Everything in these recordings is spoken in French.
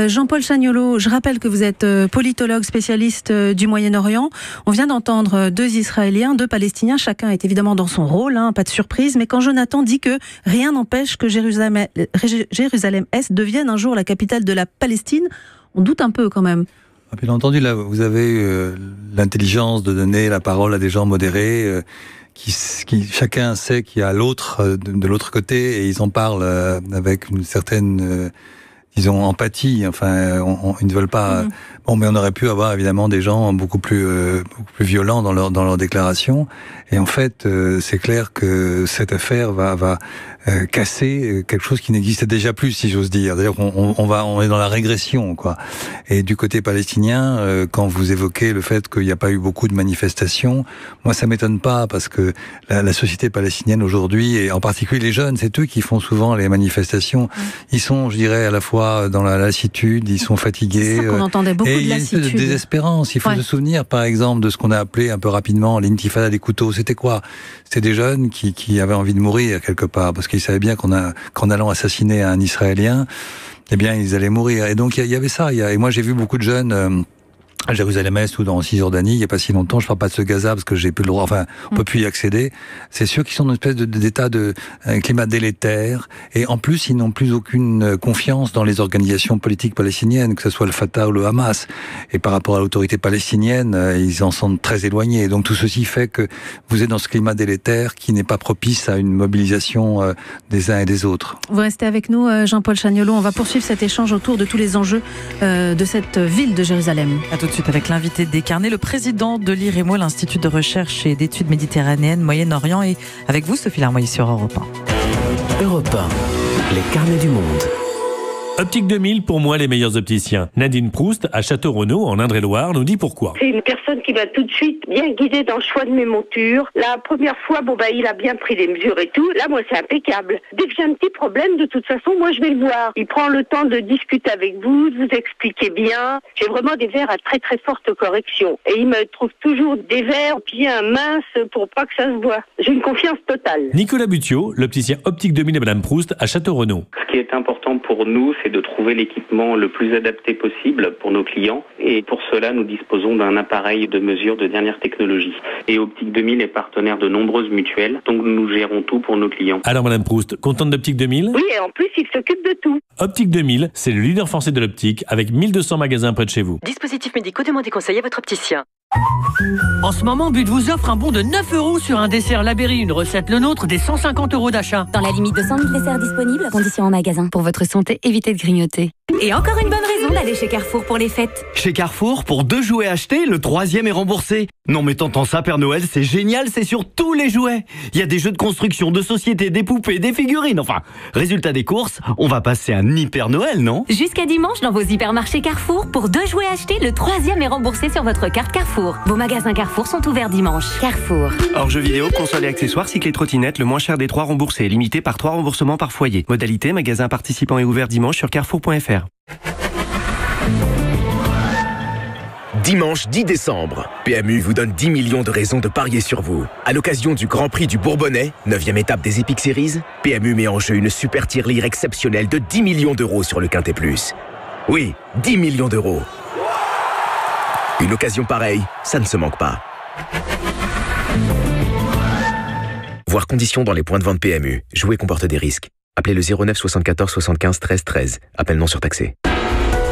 Jean-Paul Chagnolot, je rappelle que vous êtes politologue spécialiste du Moyen-Orient. On vient d'entendre 2 Israéliens, 2 Palestiniens. Chacun est évidemment dans son rôle, pas de surprise. Mais quand Jonathan dit que rien n'empêche que Jérusalem-Est devienne un jour la capitale de la Palestine, on doute un peu quand même. Bien entendu, là, vous avez l'intelligence de donner la parole à des gens modérés, qui chacun sait qu'il y a l'autre de l'autre côté, et ils en parlent avec une certaine disons empathie. Enfin, ils ne veulent pas. Bon, mais on aurait pu avoir évidemment des gens beaucoup plus violents dans leur déclaration. Et en fait, c'est clair que cette affaire va casser quelque chose qui n'existait déjà plus, si j'ose dire. D'ailleurs, on est dans la régression, quoi. Et du côté palestinien, quand vous évoquez le fait qu'il n'y a pas eu beaucoup de manifestations, moi ça m'étonne pas, parce que la société palestinienne aujourd'hui, et en particulier les jeunes, c'est eux qui font souvent les manifestations. Ils sont, je dirais, à la fois dans la lassitude, ils sont fatigués. C'est ça qu'on entendait beaucoup, et de lassitude. il y a une désespérance. Il faut se souvenir, par exemple, de ce qu'on a appelé un peu rapidement l'intifada des couteaux. C'était quoi? C'était des jeunes qui avaient envie de mourir quelque part, parce qu'ils savaient bien qu'en allant assassiner un Israélien, eh bien, ils allaient mourir. Et donc, il y avait ça. Et moi, j'ai vu beaucoup de jeunes à Jérusalem-Est ou dans Cisjordanie, il n'y a pas si longtemps. Je ne parle pas de ce Gaza parce que j'ai plus le droit, enfin, on peut plus y accéder. C'est sûr qu'ils sont dans une espèce d'état de climat délétère. Et en plus, ils n'ont plus aucune confiance dans les organisations politiques palestiniennes, que ce soit le Fatah ou le Hamas. Et par rapport à l'autorité palestinienne, ils en sont très éloignés. Donc tout ceci fait que vous êtes dans ce climat délétère qui n'est pas propice à une mobilisation des uns et des autres. Vous restez avec nous, Jean-Paul Chagnolot. On va poursuivre cet échange autour de tous les enjeux de cette ville de Jérusalem. À tout de suite avec l'invité de Descarnets, le président de l'IREMO, l'Institut de recherche et d'études méditerranéennes, Moyen-Orient, et avec vous, Sophie Larmoyer sur Europe 1. Europe 1, les carnets du monde. Optique 2000, pour moi, les meilleurs opticiens. Nadine Proust, à Château-Renaud, en Indre-et-Loire, nous dit pourquoi. C'est une personne qui m'a tout de suite bien guidée dans le choix de mes montures. La première fois, il a bien pris les mesures et tout. Là, moi, c'est impeccable. Dès que j'ai un petit problème, de toute façon, moi, je vais le voir. Il prend le temps de discuter avec vous, de vous expliquer bien. J'ai vraiment des verres à très, très forte correction. Et il me trouve toujours des verres bien minces pour pas que ça se voit. J'ai une confiance totale. Nicolas Butiot, l'opticien Optique 2000 et Madame Proust, à Château-Renaud. Ce qui est important pour nous, c'est de trouver l'équipement le plus adapté possible pour nos clients. Et pour cela, nous disposons d'un appareil de mesure de dernière technologie. Et Optique 2000 est partenaire de nombreuses mutuelles, donc nous gérons tout pour nos clients. Alors Madame Proust, contente d'Optique 2000 ? Oui, et en plus, il s'occupe de tout. Optique 2000, c'est le leader français de l'optique, avec 1200 magasins près de chez vous. Dispositifs médicaux, demandez conseil à votre opticien. En ce moment, But vous offre un bon de 9 € sur un dessert Labéry, une recette Le Nôtre, des 150 € d'achat. Dans la limite de 100 000 desserts disponibles, conditions en magasin. Pour votre santé, évitez de grignoter. Et encore une bonne raison d'aller chez Carrefour pour les fêtes. Chez Carrefour, pour 2 jouets achetés, le 3e est remboursé. Non mais t'entends ça, Père Noël, c'est génial, c'est sur tous les jouets. Il y a des jeux de construction, de société, des poupées, des figurines, enfin. Résultat des courses, on va passer un hyper Noël, non ? Jusqu'à dimanche, dans vos hypermarchés Carrefour, pour 2 jouets achetés, le 3e est remboursé sur votre carte Carrefour. Vos magasins Carrefour sont ouverts dimanche. Carrefour. Hors jeux vidéo, consoles et accessoires, cycle et trottinette, le moins cher des 3 remboursés, limité par 3 remboursements par foyer. Modalité, magasin participant et ouvert dimanche sur carrefour.fr. Dimanche 10 décembre, PMU vous donne 10 millions de raisons de parier sur vous. À l'occasion du Grand Prix du Bourbonnais, 9e étape des Epic Series, PMU met en jeu une super tirelire exceptionnelle de 10 millions d'euros sur le Quintet Plus. Oui, 10 millions d'euros. Une occasion pareille, ça ne se manque pas. Voir conditions dans les points de vente PMU. Jouer comporte des risques. Appelez le 09 74 75 13 13. Appel non surtaxé.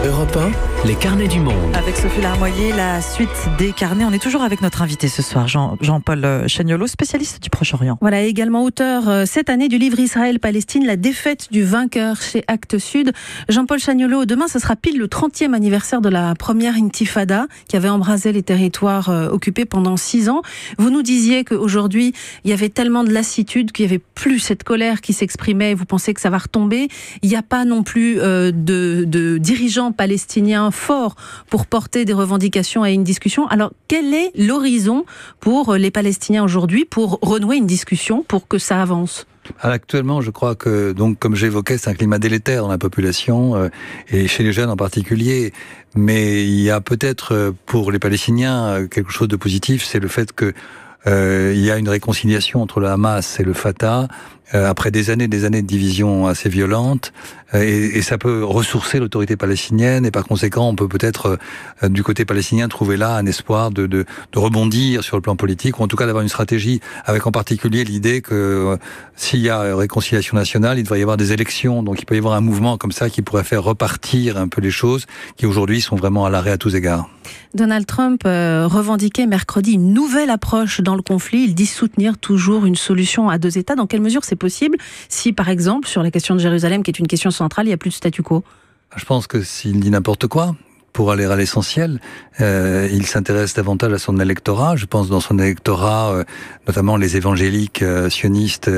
Europe 1, les carnets du monde. Avec Sophie Larmoyer, la suite des carnets. On est toujours avec notre invité ce soir, Jean-Paul Chagnolot, spécialiste du Proche-Orient. Voilà, également auteur cette année du livre Israël-Palestine, la défaite du vainqueur chez Actes Sud. Jean-Paul Chagnolot, demain, ce sera pile le 30e anniversaire de la première intifada qui avait embrasé les territoires occupés pendant 6 ans. Vous nous disiez qu'aujourd'hui, il y avait tellement de lassitude qu'il n'y avait plus cette colère qui s'exprimait. Vous pensez que ça va retomber. Il n'y a pas non plus de dirigeants palestiniens forts pour porter des revendications à une discussion. Alors, quel est l'horizon pour les Palestiniens aujourd'hui pour renouer une discussion, pour que ça avance ? Alors actuellement, je crois que, donc, comme j'évoquais, c'est un climat délétère dans la population, et chez les jeunes en particulier. Mais il y a peut-être, pour les Palestiniens, quelque chose de positif, c'est le fait que il y a une réconciliation entre le Hamas et le Fatah, après des années de division assez violentes. et ça peut ressourcer l'autorité palestinienne, et par conséquent, on peut peut-être du côté palestinien trouver là un espoir de rebondir sur le plan politique, ou en tout cas d'avoir une stratégie, avec en particulier l'idée que s'il y a réconciliation nationale, il devrait y avoir des élections, donc il peut y avoir un mouvement comme ça qui pourrait faire repartir un peu les choses qui aujourd'hui sont vraiment à l'arrêt à tous égards. Donald Trump revendiquait mercredi une nouvelle approche dans le conflit. Il dit soutenir toujours une solution à 2 États. Dans quelle mesure c'est possible si, par exemple, sur la question de Jérusalem, qui est une question centrale, il n'y a plus de statu quo? Je pense que s'il dit n'importe quoi, pour aller à l'essentiel, il s'intéresse davantage à son électorat. Je pense dans son électorat, notamment les évangéliques sionistes,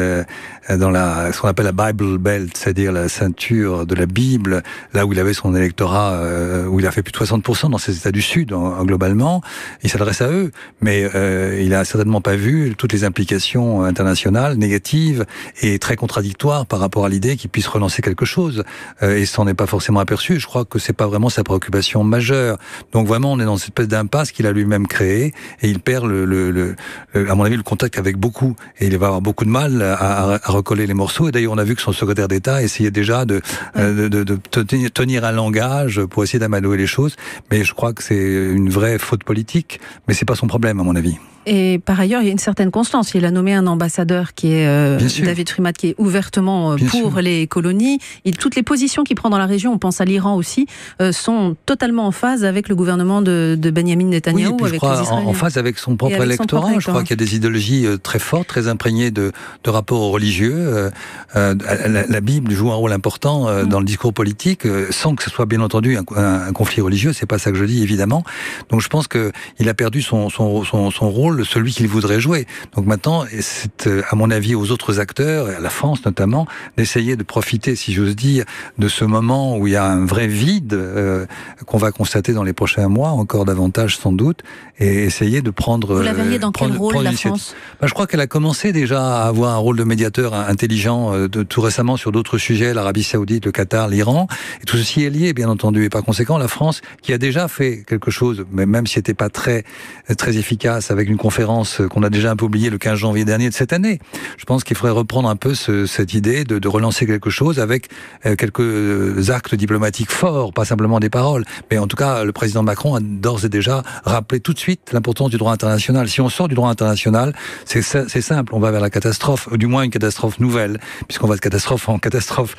dans ce qu'on appelle la Bible Belt, c'est-à-dire la ceinture de la Bible, là où il avait son électorat, où il a fait plus de 60% dans ces États du Sud, globalement. Il s'adresse à eux, mais il a certainement pas vu toutes les implications internationales négatives et très contradictoires par rapport à l'idée qu'il puisse relancer quelque chose. Et s'en est pas forcément aperçu. Je crois que c'est pas vraiment sa préoccupation majeure. Donc vraiment, on est dans cette espèce d'impasse qu'il a lui-même créée, et il perd à mon avis, le contact avec beaucoup, et il va avoir beaucoup de mal à recoller les morceaux. Et d'ailleurs, on a vu que son secrétaire d'État essayait déjà de tenir un langage pour essayer d'amadouer les choses. Mais je crois que c'est une vraie faute politique, mais c'est pas son problème, à mon avis. Et par ailleurs, il y a une certaine constance. Il a nommé un ambassadeur qui est David Frimat, qui est ouvertement pour les colonies. Toutes les positions qu'il prend dans la région, on pense à l'Iran aussi, sont totalement en phase avec le gouvernement de Benjamin Netanyahou. Oui, et puis je crois en phase avec son propre électorat. Je crois qu'il y a des idéologies très fortes, très imprégnées de rapports religieux. La Bible joue un rôle important dans le discours politique, sans que ce soit bien entendu un conflit religieux. C'est pas ça que je dis, évidemment. Donc je pense qu'il a perdu son rôle, celui qu'il voudrait jouer. Donc maintenant, c'est à mon avis aux autres acteurs, et à la France notamment, d'essayer de profiter, si j'ose dire, de ce moment où il y a un vrai vide qu'on va constater dans les prochains mois, encore davantage sans doute, et essayer de prendre... Vous la verriez dans quel rôle, la France ? Je crois qu'elle a commencé déjà à avoir un rôle de médiateur intelligent tout récemment sur d'autres sujets, l'Arabie Saoudite, le Qatar, l'Iran, et tout ceci est lié, bien entendu. Et par conséquent, la France, qui a déjà fait quelque chose, mais même si c'était pas très efficace, avec une conférence qu'on a déjà un peu oubliée le 15 janvier dernier de cette année. Je pense qu'il faudrait reprendre un peu cette idée de relancer quelque chose avec quelques actes diplomatiques forts, pas simplement des paroles. Mais en tout cas, le président Macron a d'ores et déjà rappelé tout de suite l'importance du droit international. Si on sort du droit international, c'est simple, on va vers la catastrophe, ou du moins une catastrophe nouvelle, puisqu'on va de catastrophe en catastrophe.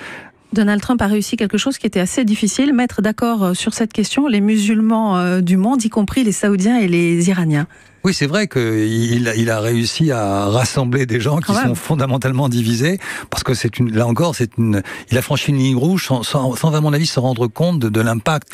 Donald Trump a réussi quelque chose qui était assez difficile, mettre d'accord sur cette question les musulmans du monde, y compris les Saoudiens et les Iraniens. Oui, c'est vrai qu'il a réussi à rassembler des gens qui sont fondamentalement divisés, parce que il a franchi une ligne rouge sans à mon avis se rendre compte de l'impact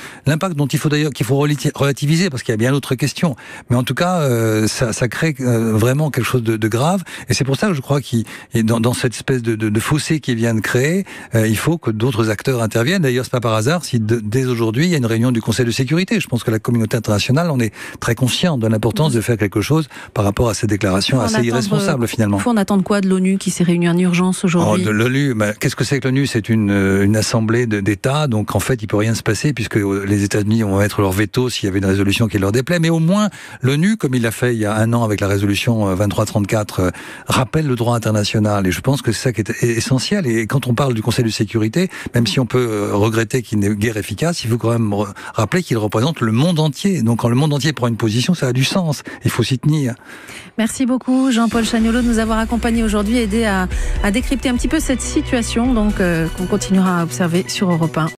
dont il faut relativiser, parce qu'il y a bien d'autres questions. Mais en tout cas, ça crée vraiment quelque chose de grave, et c'est pour ça que je crois qu'il dans cette espèce de fossé qu'il vient de créer, il faut que d'autres acteurs interviennent. D'ailleurs, c'est pas par hasard si dès aujourd'hui il y a une réunion du Conseil de sécurité. Je pense que la communauté internationale, on est très conscient de l'importance de faire quelque chose par rapport à ces déclarations assez irresponsables finalement. Il faut en attendre quoi de l'ONU qui s'est réunie en urgence aujourd'hui? De l'ONU, qu'est-ce que c'est que l'ONU? C'est une assemblée d'États, donc en fait il peut rien se passer puisque les États-Unis vont mettre leur veto s'il y avait une résolution qui leur déplaît, mais au moins l'ONU, comme il l'a fait il y a un an avec la résolution 2334, rappelle le droit international, et je pense que c'est ça qui est essentiel. Et quand on parle du Conseil de sécurité, même si on peut regretter qu'il n'est guère efficace, il faut quand même rappeler qu'il représente le monde entier. Donc quand le monde entier prend une position, ça a du sens. Il faut s'y tenir. Merci beaucoup Jean-Paul Chagnolot de nous avoir accompagnés aujourd'hui, aidé à décrypter un petit peu cette situation, donc qu'on continuera à observer sur Europe 1.